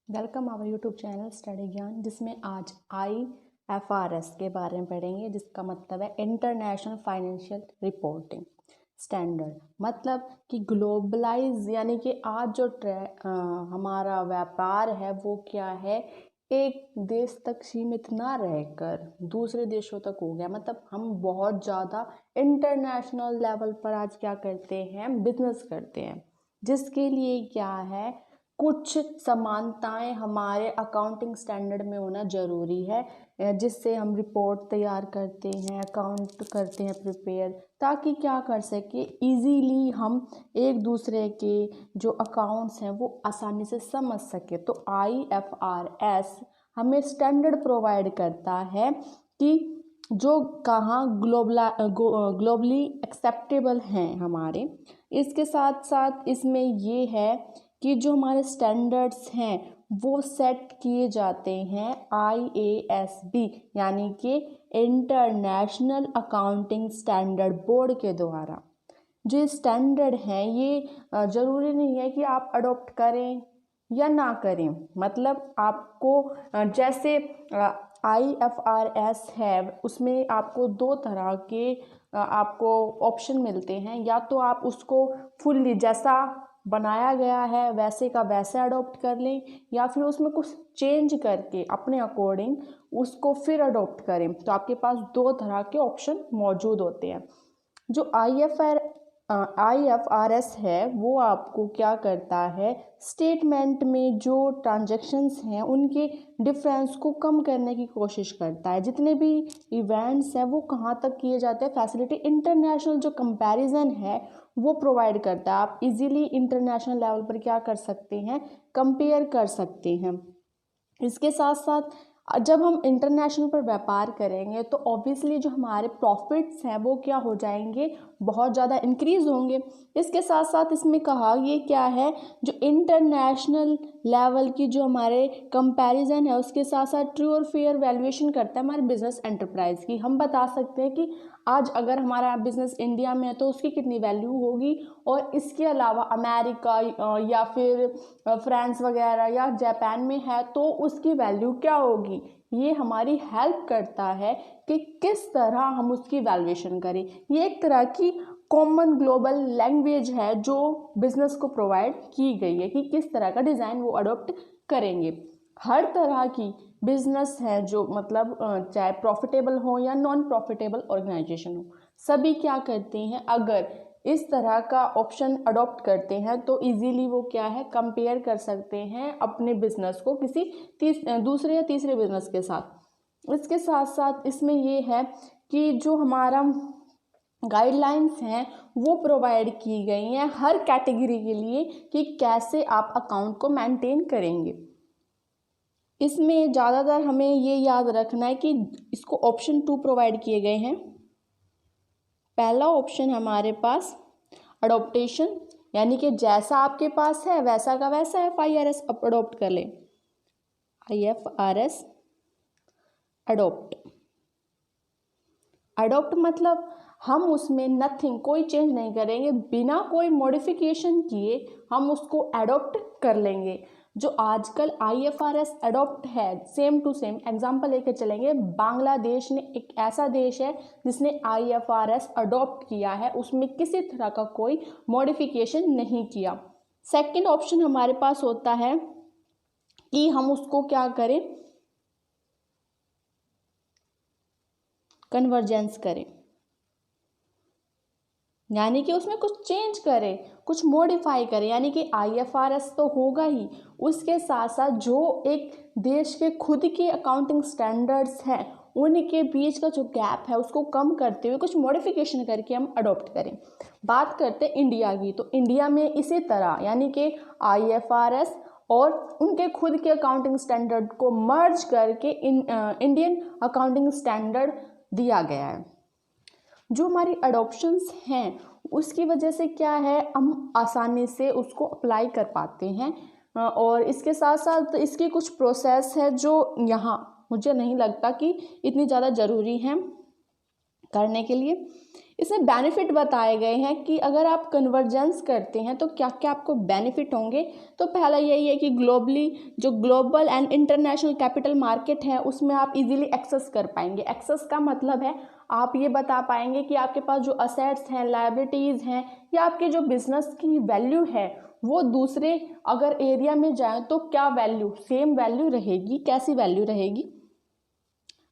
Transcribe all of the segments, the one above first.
Welcome our YouTube channel study Gyan, जिसमें आज IFRS के बारे में पढ़ेंगे, जिसका मतलब है इंटरनेशनल फाइनेंशियल रिपोर्टिंग स्टैंडर्ड। मतलब कि ग्लोबलाइज यानी कि आज जो हमारा व्यापार है वो क्या है, एक देश तक सीमित ना रहकर दूसरे देशों तक हो गया। मतलब हम बहुत ज़्यादा इंटरनेशनल लेवल पर आज क्या करते हैं, बिजनेस करते हैं, जिसके लिए क्या है, कुछ समानताएं हमारे अकाउंटिंग स्टैंडर्ड में होना ज़रूरी है, जिससे हम रिपोर्ट तैयार करते हैं, अकाउंट करते हैं प्रिपेयर, ताकि क्या कर सके, इजीली हम एक दूसरे के जो अकाउंट्स हैं वो आसानी से समझ सके। तो IFRS हमें स्टैंडर्ड प्रोवाइड करता है कि जो कहाँ ग्लोबली एक्सेप्टेबल हैं हमारे। इसके साथ साथ इसमें ये है कि जो हमारे स्टैंडर्ड्स हैं वो सेट किए जाते हैं IASB यानी कि इंटरनेशनल अकाउंटिंग स्टैंडर्ड बोर्ड के द्वारा। जो स्टैंडर्ड हैं ये ज़रूरी नहीं है कि आप अडॉप्ट करें या ना करें। मतलब आपको जैसे IFRS है, उसमें आपको दो तरह के आपको ऑप्शन मिलते हैं। या तो आप उसको फुल्ली जैसा बनाया गया है वैसे का वैसे अडॉप्ट कर लें, या फिर उसमें कुछ चेंज करके अपने अकॉर्डिंग उसको फिर अडॉप्ट करें। तो आपके पास दो तरह के ऑप्शन मौजूद होते हैं। जो IFRS है वो आपको क्या करता है, स्टेटमेंट में जो ट्रांजैक्शंस हैं उनके डिफरेंस को कम करने की कोशिश करता है। जितने भी इवेंट्स हैं वो कहाँ तक किए जाते हैं, फैसिलिटी इंटरनेशनल जो कंपैरिजन है वो प्रोवाइड करता है। आप इजीली इंटरनेशनल लेवल पर क्या कर सकते हैं, कंपेयर कर सकते हैं। इसके साथ साथ जब हम इंटरनेशनल पर व्यापार करेंगे तो ऑब्वियसली जो हमारे प्रॉफिट्स हैं वो क्या हो जाएंगे, बहुत ज़्यादा इंक्रीज होंगे। इसके साथ साथ इसमें कहा ये क्या है, जो इंटरनेशनल लेवल की जो हमारे कंपैरिजन है उसके साथ साथ ट्रू और फेयर वैल्यूएशन करता है हमारे बिजनेस एंटरप्राइज की। हम बता सकते हैं कि आज अगर हमारा बिजनेस इंडिया में है तो उसकी कितनी वैल्यू होगी, और इसके अलावा अमेरिका या फिर फ्रांस वगैरह या जापान में है तो उसकी वैल्यू क्या होगी। ये हमारी हेल्प करता है कि किस तरह हम उसकी वैल्यूएशन करें। ये एक तरह की कॉमन ग्लोबल लैंग्वेज है जो बिजनेस को प्रोवाइड की गई है कि किस तरह का डिज़ाइन वो अडॉप्ट करेंगे। हर तरह की बिजनेस है जो मतलब चाहे प्रॉफिटेबल हो या नॉन प्रॉफिटेबल ऑर्गेनाइजेशन हो, सभी क्या करते हैं, अगर इस तरह का ऑप्शन अडॉप्ट करते हैं तो इजीली वो क्या है, कंपेयर कर सकते हैं अपने बिजनेस को किसी दूसरे या तीसरे बिजनेस के साथ। इसके साथ साथ इसमें ये है कि जो हमारा गाइडलाइंस हैं वो प्रोवाइड की गई हैं हर कैटेगरी के लिए कि कैसे आप अकाउंट को मेंटेन करेंगे। इसमें ज़्यादातर हमें ये याद रखना है कि इसको ऑप्शन 2 प्रोवाइड किए गए हैं। पहला ऑप्शन हमारे पास अडॉप्टेशन, यानी कि जैसा आपके पास है वैसा का वैसा IFRS अडॉप्ट कर ले। IFRS अडॉप्ट मतलब हम उसमें नथिंग, कोई चेंज नहीं करेंगे, बिना कोई मॉडिफिकेशन किए हम उसको अडॉप्ट कर लेंगे। जो आजकल IFRS अडॉप्ट है सेम टू सेम, एग्जांपल लेके चलेंगे, बांग्लादेश ने एक ऐसा देश है जिसने IFRS अडॉप्ट किया है, उसमें किसी तरह का कोई मॉडिफिकेशन नहीं किया। सेकंड ऑप्शन हमारे पास होता है कि हम उसको क्या करें, कन्वर्जेंस करें, यानी कि उसमें कुछ चेंज करें, कुछ मॉडिफाई करें। यानी कि IFRS तो होगा ही, उसके साथ साथ जो एक देश के खुद के अकाउंटिंग स्टैंडर्ड्स हैं उनके बीच का जो गैप है उसको कम करते हुए कुछ मॉडिफिकेशन करके हम अडॉप्ट करें। बात करते हैं इंडिया की, तो इंडिया में इसी तरह यानी कि IFRS और उनके खुद के अकाउंटिंग स्टैंडर्ड को मर्ज करके इंडियन अकाउंटिंग स्टैंडर्ड दिया गया है। जो हमारी अडॉप्शंस हैं उसकी वजह से क्या है, हम आसानी से उसको अप्लाई कर पाते हैं। और इसके साथ साथ इसकी कुछ प्रोसेस है जो यहाँ मुझे नहीं लगता कि इतनी ज़्यादा ज़रूरी है करने के लिए। इसमें बेनिफिट बताए गए हैं कि अगर आप कन्वर्जेंस करते हैं तो क्या क्या आपको बेनिफिट होंगे। तो पहला यही है कि जो global and international capital market है उसमें आप इजीली एक्सेस कर पाएंगे। एक्सेस का मतलब है आप ये बता पाएंगे कि आपके पास जो असेट्स हैं, लायबिलिटीज़ हैं या आपके जो बिजनेस की वैल्यू है वो दूसरे अगर एरिया में जाए तो क्या वैल्यू, सेम वैल्यू रहेगी, कैसी वैल्यू रहेगी।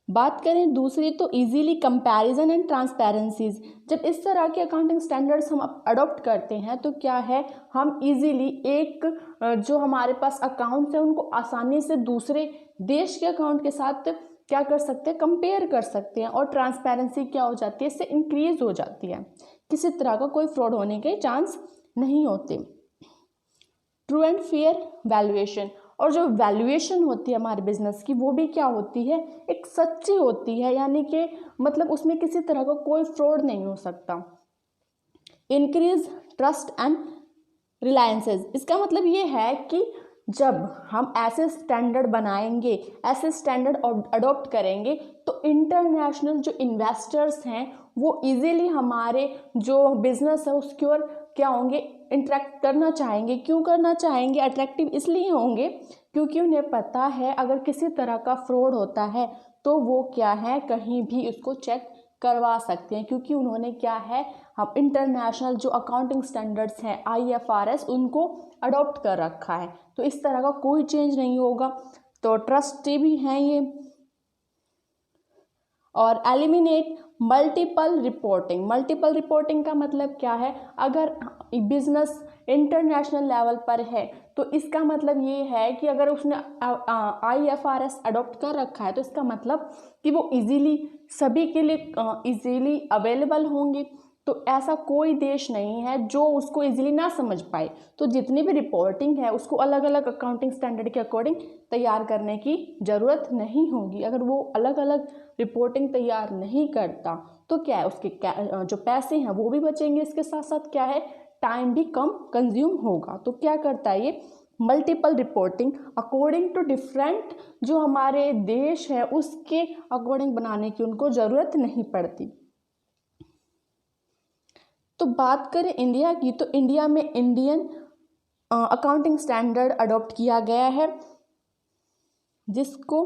बात करें दूसरी तो इजीली कंपैरिजन एंड ट्रांसपेरेंसीज। जब इस तरह के अकाउंटिंग स्टैंडर्ड्स हम अडॉप्ट करते हैं तो क्या है, हम इजीली एक जो हमारे पास अकाउंट्स हैं उनको आसानी से दूसरे देश के अकाउंट के साथ क्या कर सकते हैं, कंपेयर कर सकते हैं। और ट्रांसपेरेंसी क्या हो जाती है, इससे इंक्रीज हो जाती है, किसी तरह का कोई फ्रॉड होने के चांस नहीं होते। ट्रू एंड फेयर वैल्यूएशन, और जो वैल्यूएशन होती है हमारे बिजनेस की वो भी क्या होती है, एक सच्ची होती है, यानी कि मतलब उसमें किसी तरह का कोई फ्रॉड नहीं हो सकता। इंक्रीज ट्रस्ट एंड रिलायंसेस, इसका मतलब ये है कि जब हम ऐसे स्टैंडर्ड बनाएंगे, ऐसे स्टैंडर्ड अडॉप्ट करेंगे तो इंटरनेशनल जो इन्वेस्टर्स हैं वो इजीली हमारे जो बिजनेस है उसकी ओर क्या होंगे, इंटरेक्ट करना चाहेंगे। क्यों करना चाहेंगे, अट्रैक्टिव इसलिए होंगे क्योंकि उन्हें पता है अगर किसी तरह का फ्रॉड होता है तो वो क्या है, कहीं भी उसको चेक करवा सकते हैं, क्योंकि उन्होंने क्या है, हम इंटरनेशनल जो अकाउंटिंग स्टैंडर्ड्स हैं IFRS उनको अडॉप्ट कर रखा है। तो इस तरह का कोई चेंज नहीं होगा। तो ट्रस्टी भी हैं ये। और eliminate multiple reporting. Multiple reporting का मतलब क्या है, अगर बिजनेस इंटरनेशनल लेवल पर है तो इसका मतलब ये है कि अगर उसने IFRS अडॉप्ट कर रखा है तो इसका मतलब कि वो इजीली सभी के लिए इजीली अवेलेबल होंगे। तो ऐसा कोई देश नहीं है जो उसको इजीली ना समझ पाए। तो जितनी भी रिपोर्टिंग है उसको अलग अलग अकाउंटिंग स्टैंडर्ड के अकॉर्डिंग तैयार करने की ज़रूरत नहीं होगी। अगर वो अलग अलग रिपोर्टिंग तैयार नहीं करता तो क्या है, उसके जो पैसे हैं वो भी बचेंगे, इसके साथ साथ क्या है, टाइम भी कम कंज्यूम होगा। तो क्या करता है ये, multiple reporting according to different जो हमारे देश है उसके अकॉर्डिंग बनाने की उनको ज़रूरत नहीं पड़ती। तो बात करें इंडिया की, तो इंडिया में इंडियन अकाउंटिंग स्टैंडर्ड अडॉप्ट किया गया है जिसको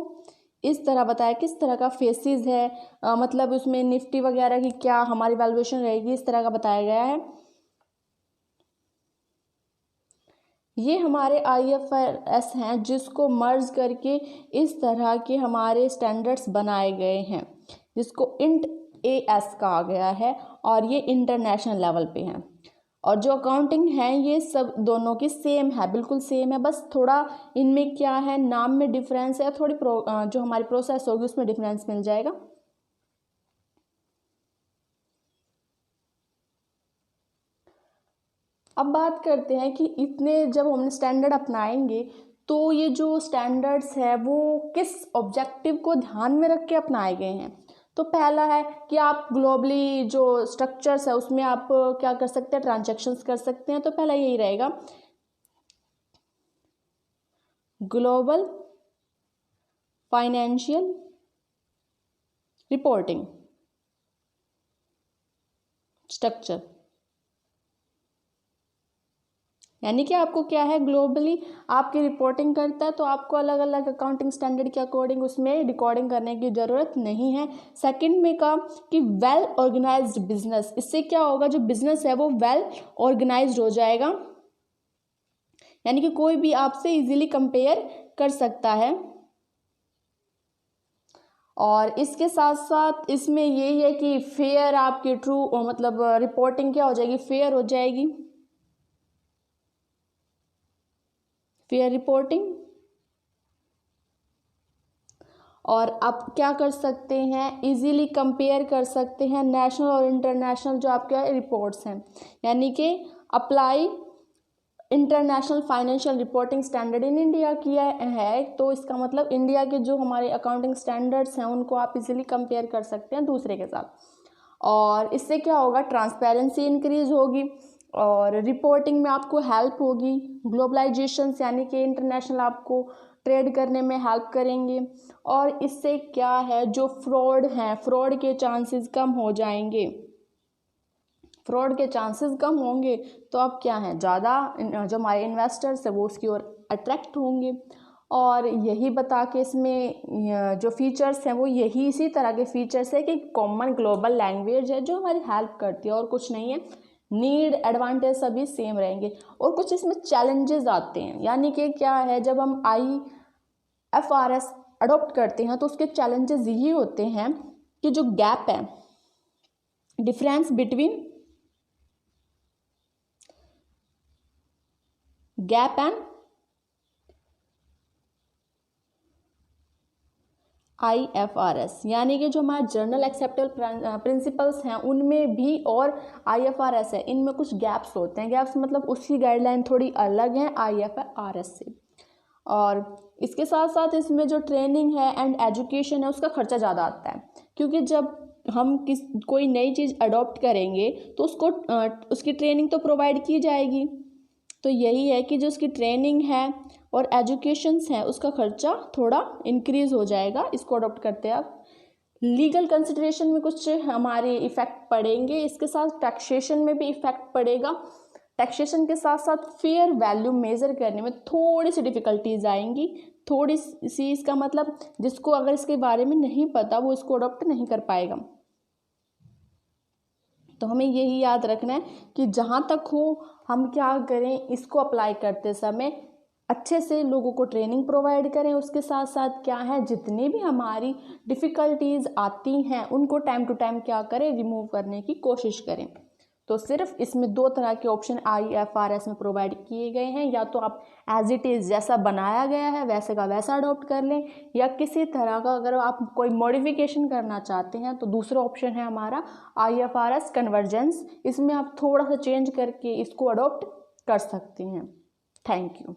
इस तरह बताया किस तरह का फेसिस है, मतलब उसमें निफ्टी वगैरह की क्या हमारी वैल्यूएशन रहेगी, इस तरह का बताया गया है। ये हमारे IFRS हैं जिसको मर्ज करके इस तरह के हमारे स्टैंडर्ड्स बनाए गए हैं जिसको इंट AS कहा गया है और ये इंटरनेशनल लेवल पे हैं। और जो अकाउंटिंग है ये सब दोनों की सेम है, बिल्कुल सेम है, बस थोड़ा इनमें क्या है, नाम में डिफरेंस है, थोड़ी जो हमारी प्रोसेस होगी उसमें डिफरेंस मिल जाएगा। अब बात करते हैं कि इतने जब हम स्टैंडर्ड अपनाएंगे तो ये जो स्टैंडर्ड्स है वो किस ऑब्जेक्टिव को ध्यान में रख के अपनाए गए हैं। तो पहला है कि आप ग्लोबली जो स्ट्रक्चर्स है उसमें आप क्या कर सकते हैं, ट्रांजैक्शंस कर सकते हैं। तो पहला यही रहेगा, ग्लोबल फाइनेंशियल रिपोर्टिंग स्ट्रक्चर, यानी कि आपको क्या है, ग्लोबली आपकी रिपोर्टिंग करता है तो आपको अलग अलग अकाउंटिंग स्टैंडर्ड के अकॉर्डिंग उसमें रिकॉर्डिंग करने की ज़रूरत नहीं है। सेकंड में कहा कि वेल ऑर्गेनाइज्ड बिजनेस, इससे क्या होगा, जो बिजनेस है वो वेल ऑर्गेनाइज्ड हो जाएगा, यानी कि कोई भी आपसे इजीली कंपेयर कर सकता है। और इसके साथ साथ इसमें यही है कि फेयर आपकी ट्रू मतलब रिपोर्टिंग क्या हो जाएगी, फेयर हो जाएगी, फेयर रिपोर्टिंग। और आप क्या कर सकते हैं, इजीली कंपेयर कर सकते हैं नेशनल और इंटरनेशनल जो आपके रिपोर्ट्स हैं, यानी कि apply international financial reporting standard in India किया है। तो इसका मतलब इंडिया के जो हमारे अकाउंटिंग स्टैंडर्ड्स हैं उनको आप इजीली कंपेयर कर सकते हैं दूसरे के साथ। और इससे क्या होगा, ट्रांसपेरेंसी इंक्रीज होगी और रिपोर्टिंग में आपको हेल्प होगी। ग्लोबलाइजेशन यानी कि इंटरनेशनल आपको ट्रेड करने में हेल्प करेंगे। और इससे क्या है, जो फ्रॉड हैं, फ्रॉड के चांसेस कम हो जाएंगे। फ्रॉड के चांसेस कम होंगे तो अब क्या है, ज़्यादा जो हमारे इन्वेस्टर्स है वो उसकी ओर अट्रैक्ट होंगे। और यही बता के इसमें जो फीचर्स हैं वो यही इसी तरह के फीचर्स है कि कॉमन ग्लोबल लैंग्वेज है जो हमारी हेल्प करती है और कुछ नहीं है। नीड एडवांटेज सभी सेम रहेंगे। और कुछ इसमें चैलेंजेस आते हैं, यानी कि क्या है, जब हम IFRS अडॉप्ट करते हैं तो उसके चैलेंजेस यही होते हैं कि जो गैप है, difference between gap and IFRS, यानी कि जो हमारे जर्नल एक्सेप्टेबल प्रिंसिपल्स हैं उनमें भी और IFRS है, इनमें कुछ गैप्स होते हैं। गैप्स मतलब उसकी गाइडलाइन थोड़ी अलग है IFRS से। और इसके साथ साथ इसमें जो ट्रेनिंग है एंड एजुकेशन है उसका खर्चा ज़्यादा आता है, क्योंकि जब हम कोई नई चीज़ अडॉप्ट करेंगे तो उसकी ट्रेनिंग तो प्रोवाइड की जाएगी। तो यही है कि जो उसकी ट्रेनिंग है और एजुकेशंस है उसका खर्चा थोड़ा इंक्रीज़ हो जाएगा इसको अडॉप्ट करते हैं। अब लीगल कंसिडरेशन में कुछ हमारे इफ़ेक्ट पड़ेंगे, इसके साथ टैक्सेशन में भी इफ़ेक्ट पड़ेगा। टैक्सेशन के साथ साथ फेयर वैल्यू मेज़र करने में थोड़ी सी डिफ़िकल्टीज आएंगी। थोड़ी सी इसका मतलब जिसको अगर इसके बारे में नहीं पता वो इसको अडॉप्ट नहीं कर पाएगा। तो हमें यही याद रखना है कि जहाँ तक हो हम क्या करें, इसको अप्लाई करते समय अच्छे से लोगों को ट्रेनिंग प्रोवाइड करें। उसके साथ साथ क्या है, जितनी भी हमारी डिफ़िकल्टीज आती हैं उनको टाइम टू टाइम क्या करें, रिमूव करने की कोशिश करें। तो सिर्फ इसमें 2 तरह के ऑप्शन IFRS में प्रोवाइड किए गए हैं, या तो आप एज इट इज़ जैसा बनाया गया है वैसे का वैसा अडॉप्ट कर लें, या किसी तरह का अगर आप कोई मॉडिफिकेशन करना चाहते हैं तो दूसरा ऑप्शन है हमारा IFRS कन्वर्जेंस। इसमें आप थोड़ा सा चेंज करके इसको अडॉप्ट कर सकते हैं। Thank you.